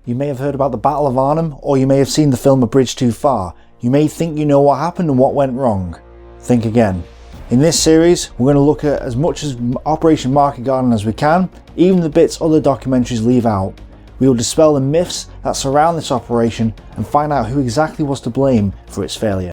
You may have heard about the Battle of Arnhem, or you may have seen the film A Bridge Too Far. You may think you know what happened and what went wrong. Think again. In this series, we're going to look at as much as Operation Market Garden as we can, even the bits other documentaries leave out. We will dispel the myths that surround this operation and find out who exactly was to blame for its failure.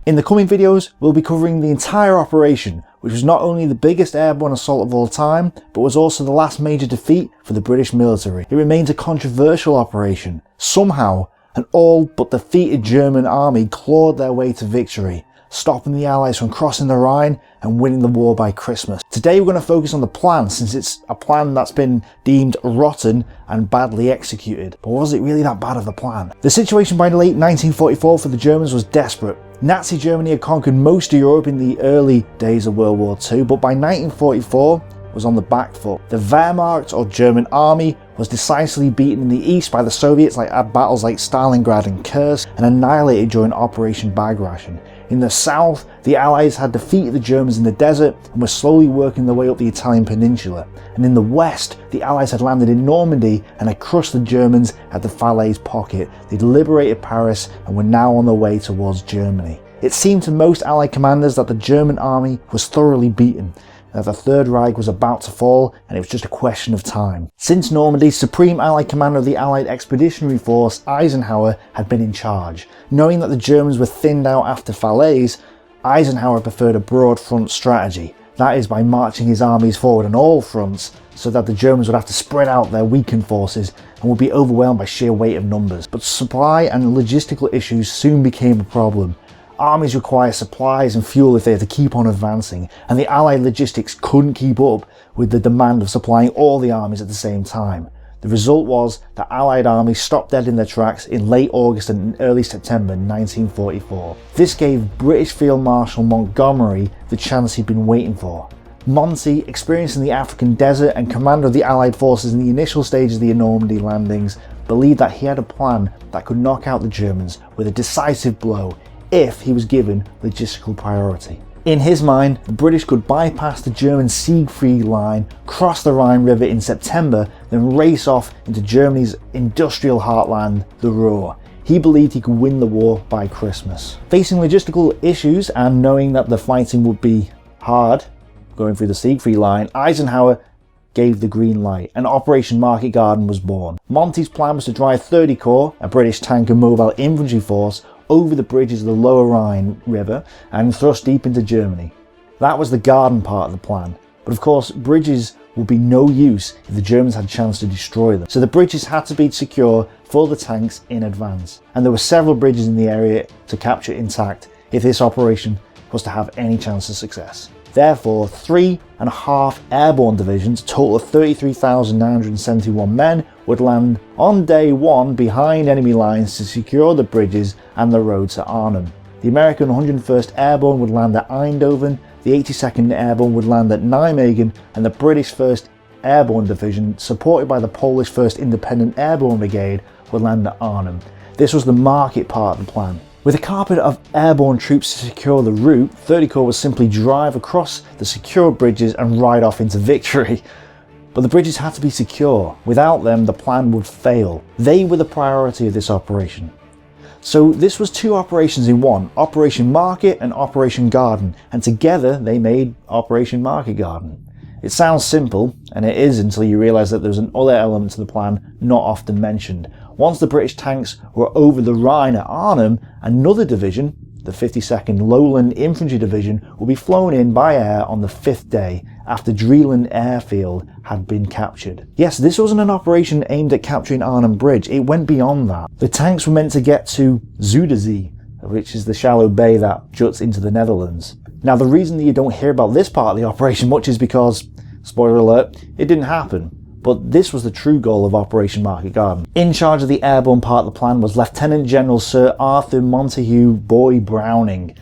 In the coming videos, we'll be covering the entire operation, which was not only the biggest airborne assault of all time, but was also the last major defeat for the British military. It remains a controversial operation. Somehow, an all but defeated German army clawed their way to victory, stopping the Allies from crossing the Rhine and winning the war by Christmas. Today we're going to focus on the plan, since it's a plan that's been deemed rotten and badly executed. But was it really that bad of a plan? The situation by late 1944 for the Germans was desperate. Nazi Germany had conquered most of Europe in the early days of World War II, but by 1944 was on the back foot. The Wehrmacht, or German army, was decisively beaten in the east by the Soviets at battles like Stalingrad and Kursk, and annihilated during Operation Bag Ration. In the south, the Allies had defeated the Germans in the desert and were slowly working their way up the Italian peninsula. And in the west, the Allies had landed in Normandy and had crushed the Germans at the Falaise pocket. They'd liberated Paris and were now on their way towards Germany. It seemed to most Allied commanders that the German army was thoroughly beaten, that the Third Reich was about to fall, and it was just a question of time. Since Normandy, Supreme Allied Commander of the Allied Expeditionary Force, Eisenhower, had been in charge. Knowing that the Germans were thinned out after Falaise, Eisenhower preferred a broad front strategy. That is, by marching his armies forward on all fronts, so that the Germans would have to spread out their weakened forces and would be overwhelmed by sheer weight of numbers. But supply and logistical issues soon became a problem. Armies require supplies and fuel if they are to keep on advancing, and the Allied logistics couldn't keep up with the demand of supplying all the armies at the same time. The result was that Allied armies stopped dead in their tracks in late August and early September 1944. This gave British Field Marshal Montgomery the chance he'd been waiting for. Monty, experienced in the African desert and commander of the Allied forces in the initial stages of the Normandy landings, believed that he had a plan that could knock out the Germans with a decisive blow if he was given logistical priority. In his mind, the British could bypass the German Siegfried Line, cross the Rhine River in September, then race off into Germany's industrial heartland, the Ruhr. He believed he could win the war by Christmas. Facing logistical issues and knowing that the fighting would be hard going through the Siegfried Line, Eisenhower gave the green light, and Operation Market Garden was born. Monty's plan was to drive 30 Corps, a British tank and mobile infantry force, over the bridges of the lower Rhine River and thrust deep into Germany. That was the garden part of the plan. But of course, bridges would be no use if the Germans had a chance to destroy them. So the bridges had to be secure for the tanks in advance. And there were several bridges in the area to capture intact if this operation was to have any chance of success. Therefore, 3.5 airborne divisions, a total of 33,971 men, would land on day one behind enemy lines to secure the bridges and the road to Arnhem. The American 101st Airborne would land at Eindhoven, the 82nd Airborne would land at Nijmegen, and the British 1st Airborne Division, supported by the Polish 1st Independent Airborne Brigade, would land at Arnhem. This was the market part of the plan. With a carpet of airborne troops to secure the route, 30 Corps would simply drive across the secured bridges and ride off into victory. But the bridges had to be secure. Without them, the plan would fail. They were the priority of this operation. So this was two operations in one, Operation Market and Operation Garden, and together they made Operation Market Garden. It sounds simple, and it is until you realise that there's another element to the plan not often mentioned. Once the British tanks were over the Rhine at Arnhem, another division, the 52nd Lowland Infantry Division, would be flown in by air on the 5th day after Drieland Airfield had been captured. Yes, this wasn't an operation aimed at capturing Arnhem Bridge, it went beyond that. The tanks were meant to get to Zuiderzee, which is the shallow bay that juts into the Netherlands. Now, the reason that you don't hear about this part of the operation much is because, spoiler alert, it didn't happen. But this was the true goal of Operation Market Garden. In charge of the airborne part of the plan was Lieutenant General Sir Arthur Montague Boy Browning.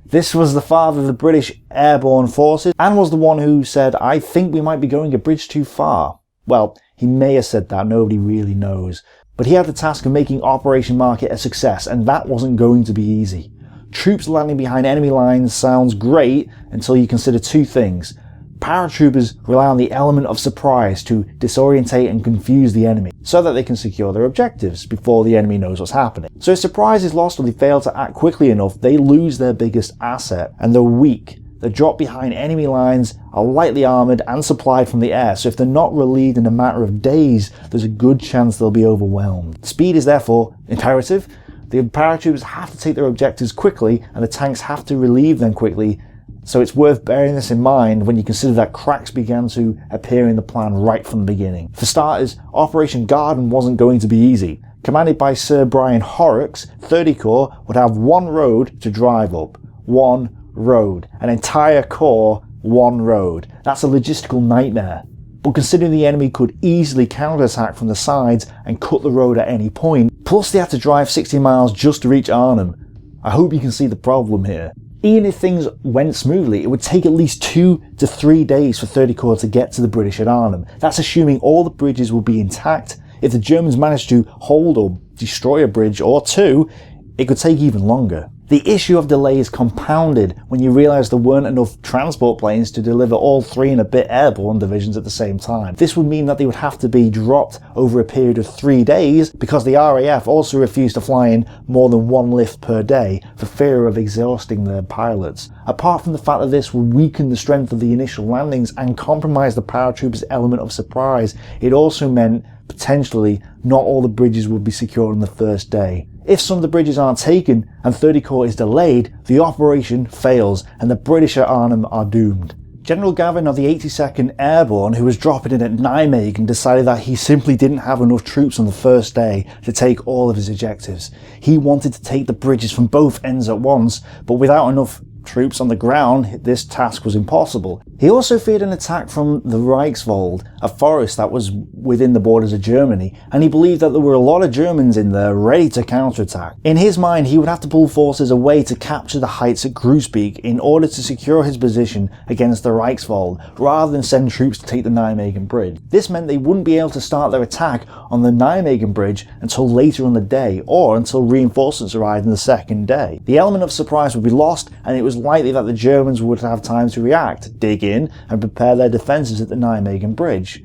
This was the father of the British airborne forces and was the one who said, "I think we might be going a bridge too far." Well, he may have said that, nobody really knows. But he had the task of making Operation Market a success, and that wasn't going to be easy. Troops landing behind enemy lines sounds great until you consider two things: Paratroopers rely on the element of surprise to disorientate and confuse the enemy, so that they can secure their objectives before the enemy knows what's happening. So if surprise is lost or they fail to act quickly enough, they lose their biggest asset, and they're weak. They drop behind enemy lines, are lightly armoured and supplied from the air, so if they're not relieved in a matter of days, there's a good chance they'll be overwhelmed. Speed is therefore imperative. The paratroopers have to take their objectives quickly, and the tanks have to relieve them quickly, so it's worth bearing this in mind when you consider that cracks began to appear in the plan right from the beginning. For starters, Operation Garden wasn't going to be easy. Commanded by Sir Brian Horrocks, 30 Corps would have one road to drive up. One road. An entire corps, one road. That's a logistical nightmare. But considering the enemy could easily counterattack from the sides and cut the road at any point, plus they had to drive 60 miles just to reach Arnhem, I hope you can see the problem here. Even if things went smoothly, it would take at least 2 to 3 days for 30 Corps to get to the British at Arnhem. That's assuming all the bridges will be intact. If the Germans managed to hold or destroy a bridge or two, it could take even longer. The issue of delay is compounded when you realise there weren't enough transport planes to deliver all 3 and a bit airborne divisions at the same time. This would mean that they would have to be dropped over a period of 3 days because the RAF also refused to fly in more than one lift per day for fear of exhausting their pilots. Apart from the fact that this would weaken the strength of the initial landings and compromise the paratroopers' element of surprise, it also meant potentially not all the bridges would be secured on the first day. If some of the bridges aren't taken and 30 Corps is delayed, the operation fails and the British at Arnhem are doomed. General Gavin of the 82nd Airborne, who was dropping in at Nijmegen, decided that he simply didn't have enough troops on the first day to take all of his objectives. He wanted to take the bridges from both ends at once, but without enough troops on the ground, this task was impossible. He also feared an attack from the Reichswald, a forest that was within the borders of Germany, and he believed that there were a lot of Germans in there ready to counterattack. In his mind, he would have to pull forces away to capture the heights at Groesbeek in order to secure his position against the Reichswald, rather than send troops to take the Nijmegen Bridge. This meant they wouldn't be able to start their attack on the Nijmegen Bridge until later on the day, or until reinforcements arrived on the second day. The element of surprise would be lost, and it was likely that the Germans would have time to react, dig in, and prepare their defences at the Nijmegen Bridge.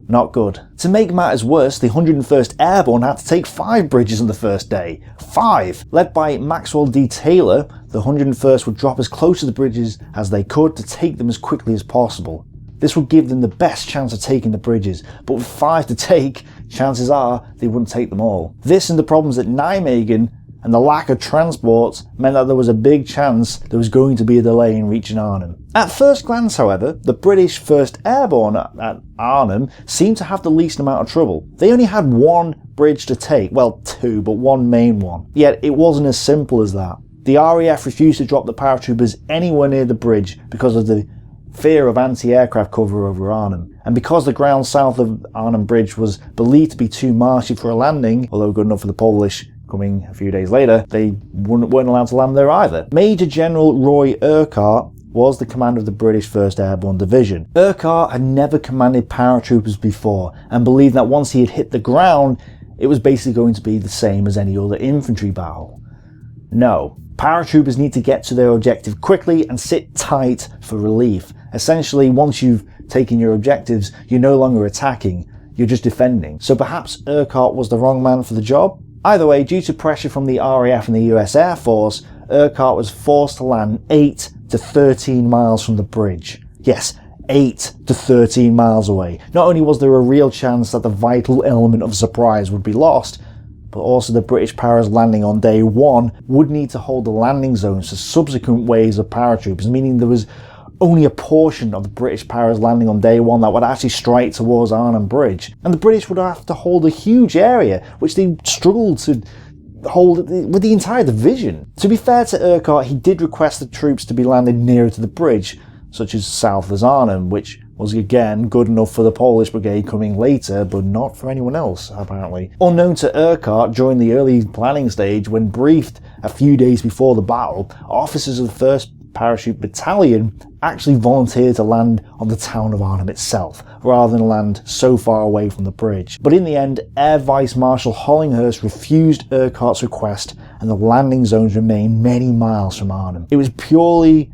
Not good. To make matters worse, the 101st Airborne had to take 5 bridges on the first day. 5! Led by Maxwell D. Taylor, the 101st would drop as close to the bridges as they could to take them as quickly as possible. This would give them the best chance of taking the bridges, but with 5 to take, chances are they wouldn't take them all. This and the problems at Nijmegen and the lack of transport meant that there was a big chance there was going to be a delay in reaching Arnhem. At first glance, however, the British 1st Airborne at Arnhem seemed to have the least amount of trouble. They only had 1 bridge to take, well 2, but 1 main one. Yet it wasn't as simple as that. The RAF refused to drop the paratroopers anywhere near the bridge because of the fear of anti-aircraft cover over Arnhem. And because the ground south of Arnhem Bridge was believed to be too marshy for a landing, although good enough for the Polish coming a few days later, they weren't allowed to land there either. Major General Roy Urquhart was the commander of the British 1st Airborne Division. Urquhart had never commanded paratroopers before and believed that once he had hit the ground, it was basically going to be the same as any other infantry battle. No. Paratroopers need to get to their objective quickly and sit tight for relief. Essentially, once you've taken your objectives, you're no longer attacking, you're just defending. So perhaps Urquhart was the wrong man for the job? Either way, due to pressure from the RAF and the US Air Force, Urquhart was forced to land 8 to 13 miles from the bridge. Yes, 8 to 13 miles away. Not only was there a real chance that the vital element of surprise would be lost, but also the British paras landing on day 1 would need to hold the landing zones for subsequent waves of paratroopers, meaning there was only a portion of the British paras landing on day 1 that would actually strike towards Arnhem Bridge. And the British would have to hold a huge area, which they struggled to hold with the entire division. To be fair to Urquhart, he did request the troops to be landed nearer to the bridge, such as south as Arnhem, which was again good enough for the Polish brigade coming later, but not for anyone else, apparently. Unknown to Urquhart, during the early planning stage, when briefed a few days before the battle, officers of the 1st Parachute Battalion actually volunteered to land on the town of Arnhem itself, rather than land so far away from the bridge. But in the end, Air Vice Marshal Hollinghurst refused Urquhart's request, and the landing zones remained many miles from Arnhem. It was purely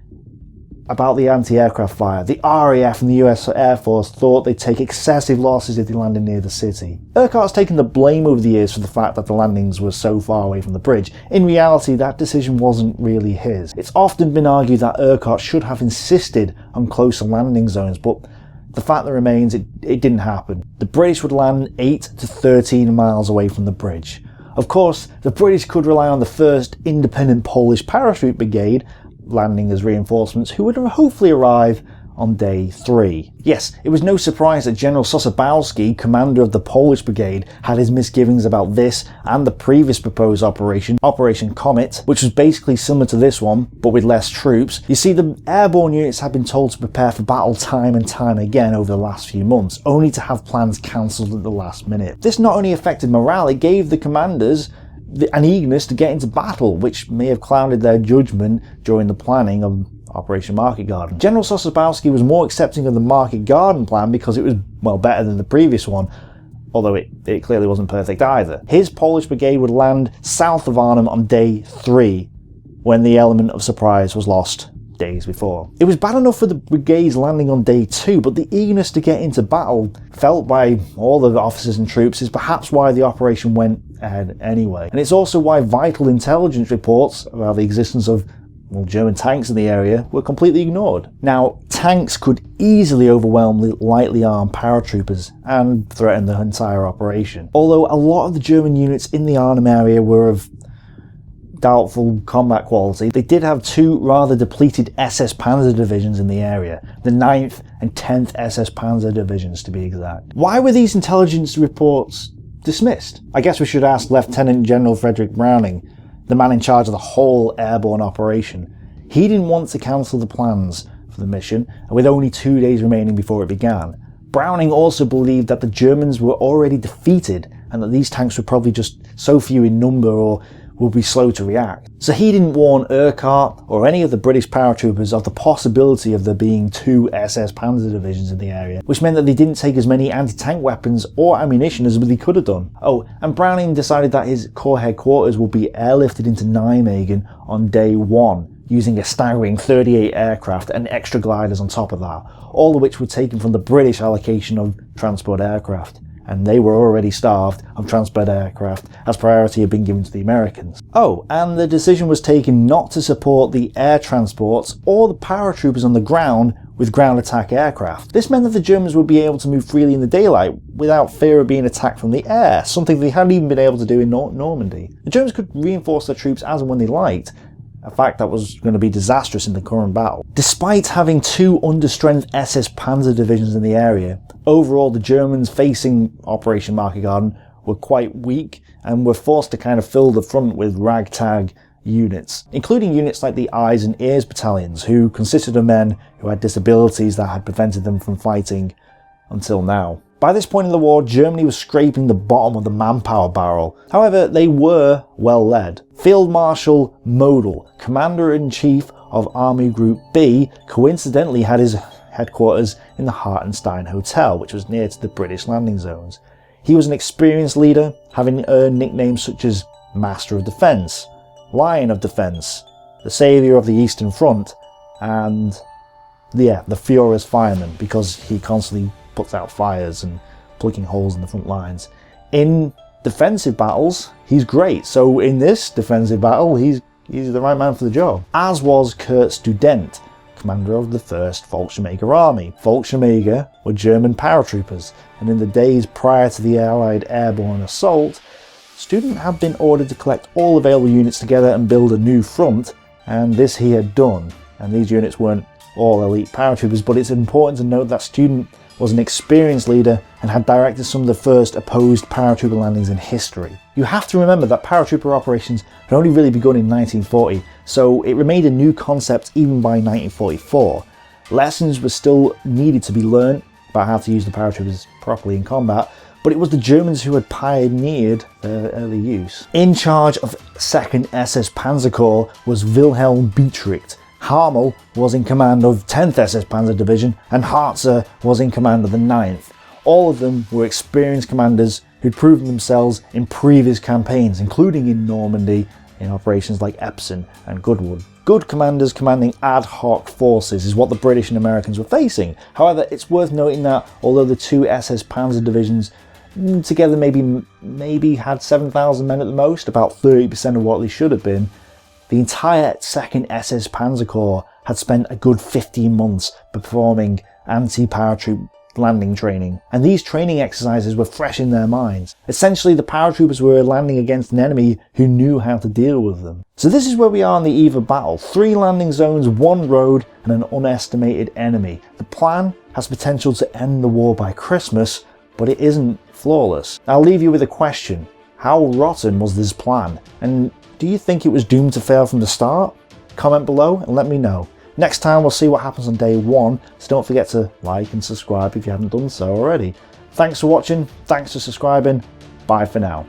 about the anti-aircraft fire. The RAF and the US Air Force thought they'd take excessive losses if they landed near the city. Urquhart's taken the blame over the years for the fact that the landings were so far away from the bridge. In reality, that decision wasn't really his. It's often been argued that Urquhart should have insisted on closer landing zones, but the fact that remains, it didn't happen. The British would land 8 to 13 miles away from the bridge. Of course, the British could rely on the 1st Independent Polish Parachute Brigade, landing as reinforcements, who would hopefully arrive on day 3. Yes, it was no surprise that General Sosabowski, commander of the Polish Brigade, had his misgivings about this and the previous proposed operation, Operation Comet, which was basically similar to this one, but with less troops. You see, the airborne units had been told to prepare for battle time and time again over the last few months, only to have plans cancelled at the last minute. This not only affected morale, it gave the commanders an eagerness to get into battle, which may have clouded their judgment during the planning of Operation Market Garden. General Sosabowski was more accepting of the Market Garden plan because it was, well, better than the previous one, although it clearly wasn't perfect either. His Polish brigade would land south of Arnhem on day 3, when the element of surprise was lost days before. It was bad enough for the brigades landing on day 2, but the eagerness to get into battle felt by all the officers and troops is perhaps why the operation went ahead anyway. And it's also why vital intelligence reports about the existence of German tanks in the area were completely ignored. Now, tanks could easily overwhelm the lightly armed paratroopers and threaten the entire operation. Although a lot of the German units in the Arnhem area were of doubtful combat quality, they did have 2 rather depleted SS Panzer divisions in the area, the 9th and 10th SS Panzer divisions to be exact. Why were these intelligence reports dismissed? I guess we should ask Lieutenant General Frederick Browning, the man in charge of the whole airborne operation. He didn't want to cancel the plans for the mission, and with only 2 days remaining before it began. Browning also believed that the Germans were already defeated and that these tanks were probably just so few in number or would be slow to react. So he didn't warn Urquhart or any of the British paratroopers of the possibility of there being 2 SS Panzer divisions in the area, which meant that they didn't take as many anti-tank weapons or ammunition as they could have done. Oh, and Browning decided that his corps headquarters would be airlifted into Nijmegen on day 1, using a staggering 38 aircraft and extra gliders on top of that, all of which were taken from the British allocation of transport aircraft. And they were already starved of transport aircraft, as priority had been given to the Americans. Oh, and the decision was taken not to support the air transports or the paratroopers on the ground with ground attack aircraft. This meant that the Germans would be able to move freely in the daylight without fear of being attacked from the air, something they hadn't even been able to do in Normandy. The Germans could reinforce their troops as and when they liked, a fact that was going to be disastrous in the current battle. Despite having 2 under-strength SS Panzer divisions in the area, overall the Germans facing Operation Market Garden were quite weak and were forced to kind of fill the front with ragtag units, including units like the Eyes and Ears battalions, who consisted of men who had disabilities that had prevented them from fighting until now. By this point in the war, Germany was scraping the bottom of the manpower barrel. However, they were well led. Field Marshal Model, Commander-in-Chief of Army Group B, coincidentally had his headquarters in the Hartenstein Hotel, which was near to the British landing zones. He was an experienced leader, having earned nicknames such as Master of Defence, Lion of Defence, the Saviour of the Eastern Front, and the Führer's Fireman, because he constantly puts out fires and plugging holes in the front lines. In defensive battles, he's great. So in this defensive battle, he's the right man for the job. As was Kurt Student, commander of the 1st Fallschirmjäger Army. Fallschirmjäger were German paratroopers, and in the days prior to the Allied airborne assault, Student had been ordered to collect all available units together and build a new front, and this he had done. And these units weren't all elite paratroopers, but it's important to note that Student was an experienced leader and had directed some of the first opposed paratrooper landings in history. You have to remember that paratrooper operations had only really begun in 1940, so it remained a new concept even by 1944. Lessons were still needed to be learned about how to use the paratroopers properly in combat, but it was the Germans who had pioneered their early use. In charge of 2nd SS Panzer Corps was Wilhelm Bietricht. Harmel was in command of 10th SS Panzer Division, and Harzer was in command of the 9th. All of them were experienced commanders who'd proven themselves in previous campaigns, including in Normandy in operations like Epsom and Goodwood. Good commanders commanding ad hoc forces is what the British and Americans were facing. However, it's worth noting that although the two SS Panzer divisions together maybe had 7,000 men at the most, about 30% of what they should have been, the entire 2nd SS Panzer Corps had spent a good 15 months performing anti-paratroop landing training, and these training exercises were fresh in their minds. Essentially, the paratroopers were landing against an enemy who knew how to deal with them. So this is where we are on the eve of battle. 3 landing zones, 1 road, and an unestimated enemy. The plan has potential to end the war by Christmas, but it isn't flawless. I'll leave you with a question. How rotten was this plan? And do you think it was doomed to fail from the start? Comment below and let me know. Next time we'll see what happens on day 1, so don't forget to like and subscribe if you haven't done so already. Thanks for watching, thanks for subscribing, bye for now.